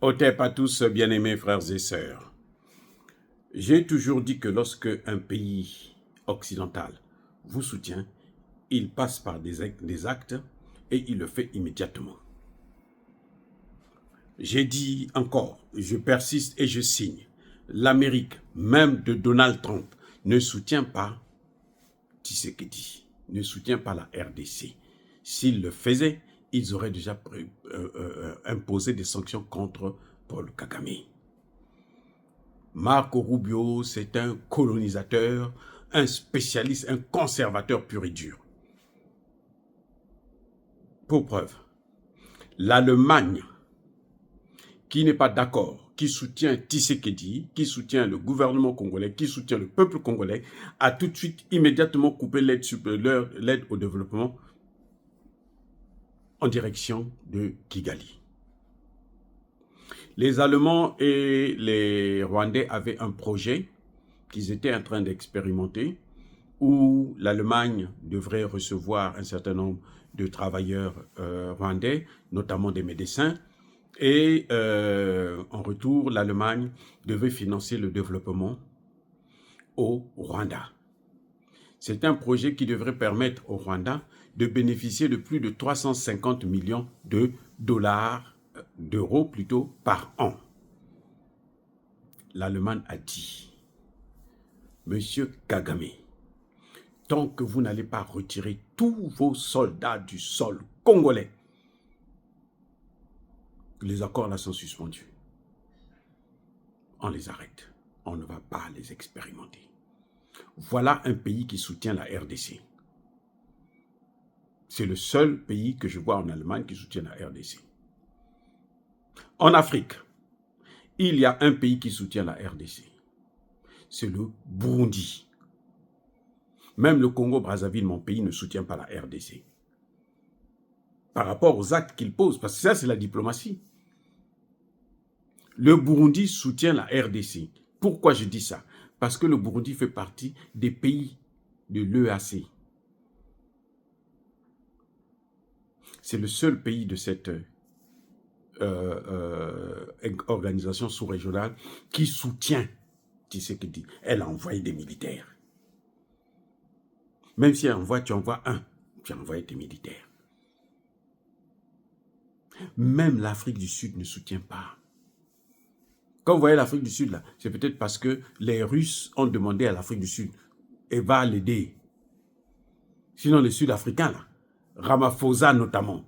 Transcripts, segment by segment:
Otep à tous, bien-aimés frères et sœurs. J'ai toujours dit que lorsque un pays occidental vous soutient, il passe par des actes et il le fait immédiatement. J'ai dit encore, je persiste et je signe. L'Amérique, même de Donald Trump, ne soutient pas Tshisekedi, ne soutient pas la RDC. S'ils le faisaient, ils auraient déjà imposé des sanctions contre Paul Kagame. Marco Rubio, c'est un colonisateur, un spécialiste, un conservateur pur et dur. Pour preuve, l'Allemagne, qui n'est pas d'accord, qui soutient Tshisekedi, qui soutient le gouvernement congolais, qui soutient le peuple congolais, a tout de suite, immédiatement coupé l'aide au développement en direction de Kigali. Les Allemands et les Rwandais avaient un projet qu'ils étaient en train d'expérimenter où l'Allemagne devrait recevoir un certain nombre de travailleurs rwandais, notamment des médecins, et en retour, l'Allemagne devait financer le développement au Rwanda. C'est un projet qui devrait permettre au Rwanda de bénéficier de plus de 350 millions de dollars, d'euros plutôt, par an. L'Allemagne a dit, Monsieur Kagame, tant que vous n'allez pas retirer tous vos soldats du sol congolais, les accords là sont suspendus. On les arrête. On ne va pas les expérimenter. Voilà un pays qui soutient la RDC. C'est le seul pays que je vois en Allemagne qui soutient la RDC. En Afrique, il y a un pays qui soutient la RDC. C'est le Burundi. Même le Congo-Brazzaville, mon pays, ne soutient pas la RDC. Par rapport aux actes qu'il pose, parce que ça, c'est la diplomatie. Le Burundi soutient la RDC. Pourquoi je dis ça? Parce que le Burundi fait partie des pays de l'EAC. C'est le seul pays de cette organisation sous-régionale qui soutient Tshisekedi. Elle a envoyé des militaires. Même si elle envoie, tu envoies un, tu as envoyé tes militaires. Même l'Afrique du Sud ne soutient pas. Quand vous voyez l'Afrique du Sud, là, c'est peut-être parce que les Russes ont demandé à l'Afrique du Sud et va l'aider. Sinon, les Sud-Africains, là, Ramaphosa notamment,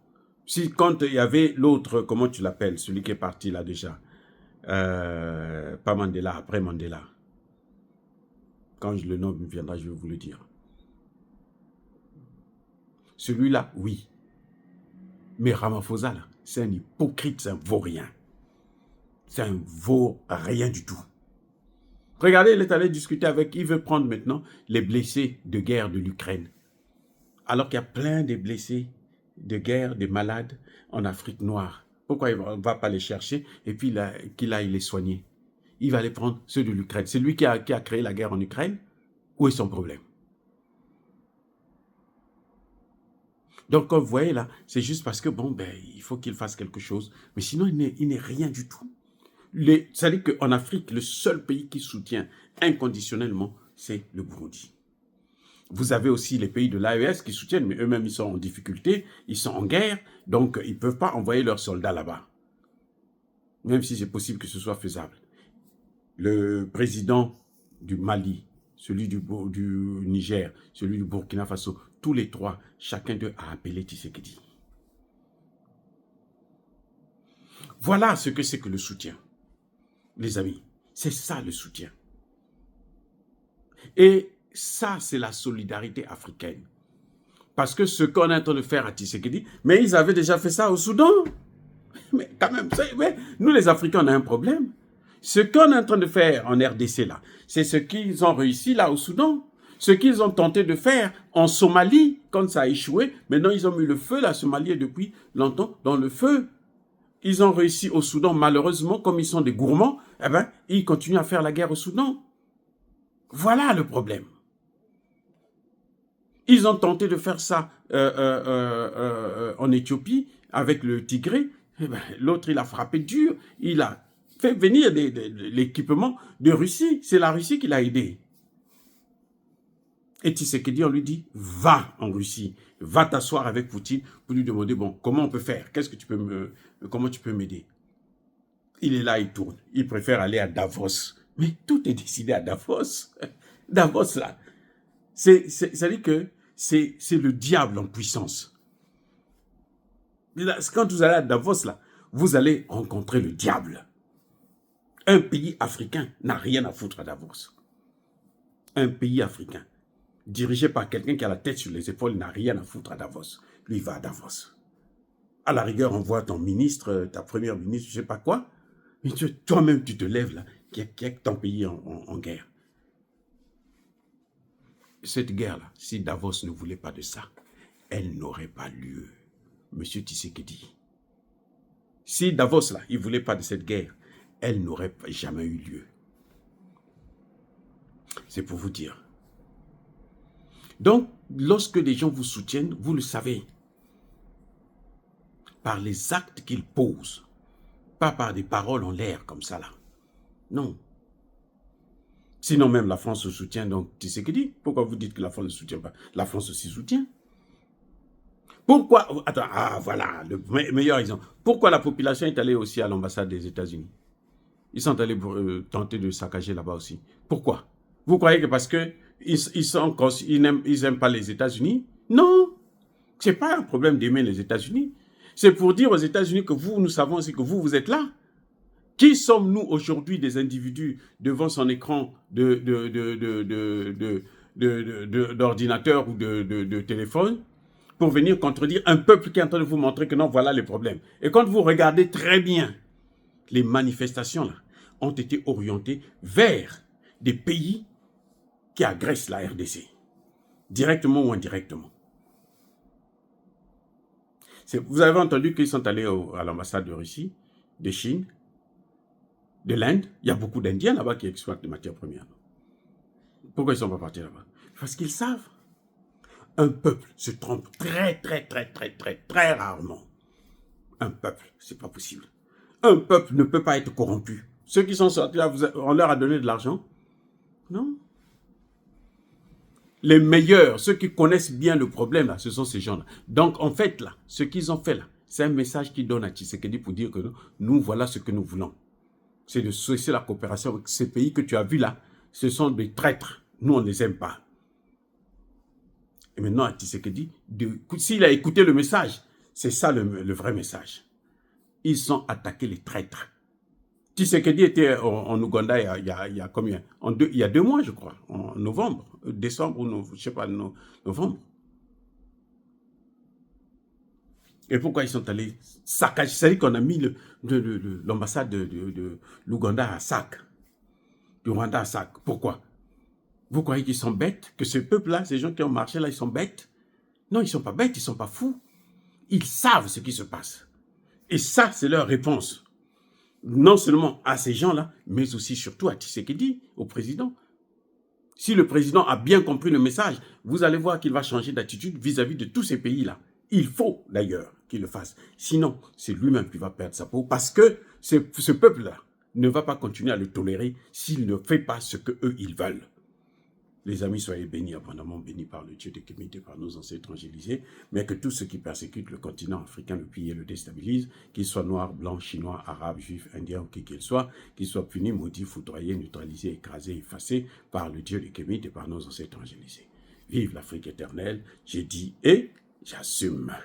si quand il y avait l'autre, comment tu l'appelles, celui qui est parti là déjà, pas Mandela, après Mandela. Quand le nom me viendra, je vais vous le dire. Celui-là, oui. Mais Ramaphosa, là, c'est un hypocrite, c'est un vaurien. C'est un vaurien du tout. Regardez, il est allé discuter avec, il veut prendre maintenant les blessés de guerre de l'Ukraine. Alors qu'il y a plein de blessés de guerre, des malades en Afrique noire. Pourquoi il ne va pas les chercher et puis qu'il aille les soigner? Il va les prendre, ceux de l'Ukraine. C'est lui qui a créé la guerre en Ukraine. Où est son problème? Donc, comme vous voyez là, c'est juste parce que, bon, ben, il faut qu'il fasse quelque chose. Mais sinon, il n'est rien du tout. C'est-à-dire qu'en Afrique, le seul pays qui soutient inconditionnellement, c'est le Burundi. Vous avez aussi les pays de l'AES qui soutiennent, mais eux-mêmes, ils sont en difficulté, ils sont en guerre, donc ils ne peuvent pas envoyer leurs soldats là-bas. Même si c'est possible que ce soit faisable. Le président du Mali, celui du Niger, celui du Burkina Faso, tous les trois, chacun d'eux a appelé Tshisekedi. Voilà ce que c'est que le soutien. Les amis, c'est ça le soutien. Et ça, c'est la solidarité africaine. Parce que ce qu'on est en train de faire à Tshisekedi, mais ils avaient déjà fait ça au Soudan. Mais quand même, nous les Africains, on a un problème. Ce qu'on est en train de faire en RDC, là, c'est ce qu'ils ont réussi là au Soudan. Ce qu'ils ont tenté de faire en Somalie, quand ça a échoué, maintenant ils ont mis le feu, la Somalie est depuis longtemps dans le feu. Ils ont réussi au Soudan, malheureusement, comme ils sont des gourmands, eh ben, ils continuent à faire la guerre au Soudan. Voilà le problème. Ils ont tenté de faire ça en Éthiopie, avec le Tigré. Eh ben, l'autre, il a frappé dur. Il a fait venir l'équipement de Russie. C'est la Russie qui l'a aidé. Et Tshisekedi, on lui dit, va en Russie, va t'asseoir avec Poutine pour lui demander, bon, comment on peut faire? Comment tu peux m'aider? Il est là, il tourne. Il préfère aller à Davos. Mais tout est décidé à Davos. Davos, là, ça dit que c'est le diable en puissance. Quand vous allez à Davos, là, vous allez rencontrer le diable. Un pays africain n'a rien à foutre à Davos. Un pays africain, dirigé par quelqu'un qui a la tête sur les épaules, n'a rien à foutre à Davos. Lui, il va à Davos. À la rigueur, on voit ton ministre, ta première ministre, je ne sais pas quoi, mais toi-même, tu te lèves là, qui est ton pays en guerre. Cette guerre-là, si Davos ne voulait pas de ça, elle n'aurait pas lieu. Monsieur Tshisekedi. Si Davos, là, il ne voulait pas de cette guerre, elle n'aurait jamais eu lieu. C'est pour vous dire. Donc, lorsque les gens vous soutiennent, vous le savez. Par les actes qu'ils posent. Pas par des paroles en l'air comme ça, là. Non. Sinon, même la France se soutient, donc Tshisekedi. Pourquoi vous dites que la France ne soutient pas? La France aussi soutient. Pourquoi? Attends, voilà, le meilleur exemple. Pourquoi la population est allée aussi à l'ambassade des États-Unis? Ils sont allés tenter de saccager là-bas aussi. Pourquoi? Vous croyez que parce que ils n'aiment pas les États-Unis? Non, ce n'est pas un problème d'aimer les États-Unis. C'est pour dire aux États-Unis que nous savons aussi que vous êtes là. Qui sommes-nous aujourd'hui des individus devant son écran d'ordinateur ou de téléphone pour venir contredire un peuple qui est en train de vous montrer que non, voilà les problèmes. Et quand vous regardez très bien, les manifestations là ont été orientées vers des pays qui agressent la RDC, directement ou indirectement. Vous avez entendu qu'ils sont allés à l'ambassade de Russie, de Chine, de l'Inde. Il y a beaucoup d'Indiens là-bas qui exploitent des matières premières. Pourquoi ils ne sont pas partis là-bas? Parce qu'ils savent. Un peuple se trompe très rarement. Un peuple, c'est pas possible. Un peuple ne peut pas être corrompu. Ceux qui sont sortis là, on leur a donné de l'argent? Non. Les meilleurs, ceux qui connaissent bien le problème, là, ce sont ces gens-là. Donc, en fait, là, ce qu'ils ont fait là, c'est un message qu'ils donnent à Tshisekedi pour dire que nous, voilà ce que nous voulons. C'est de cesser la coopération avec ces pays que tu as vus là. Ce sont des traîtres. Nous, on ne les aime pas. Et maintenant, à Tshisekedi, s'il a écouté le message, c'est ça le vrai message. Ils ont attaqué les traîtres. Tshisekedi était en Ouganda il y a combien? Il y a 2 mois, je crois, en novembre, décembre ou je ne sais pas, novembre. Et pourquoi ils sont allés saccager? C'est-à-dire qu'on a mis l'ambassade de l'Ouganda à sac, du Rwanda à sac. Pourquoi? Vous croyez qu'ils sont bêtes? Que ce peuple-là, ces gens qui ont marché là, ils sont bêtes? Non, ils ne sont pas bêtes, ils ne sont pas fous. Ils savent ce qui se passe. Et ça, c'est leur réponse. Non seulement à ces gens-là, mais aussi surtout à Tshisekedi, au président. Si le président a bien compris le message, vous allez voir qu'il va changer d'attitude vis-à-vis de tous ces pays-là. Il faut d'ailleurs qu'il le fasse. Sinon, c'est lui-même qui va perdre sa peau parce que ce peuple-là ne va pas continuer à le tolérer s'il ne fait pas ce qu'eux, ils veulent. Les amis, soyez bénis, abondamment bénis par le Dieu de Kémité, par nos ancêtres angélisés, mais que tous ceux qui persécutent le continent africain, le pillent et le déstabilisent, qu'ils soient noirs, blancs, chinois, arabes, juifs, indiens ou qui qu'ils soient, qu'ils soient punis, maudits, foudroyés, neutralisés, écrasés, effacés par le Dieu de Kémité, par nos ancêtres angélisés. Vive l'Afrique éternelle, j'ai dit et j'assume.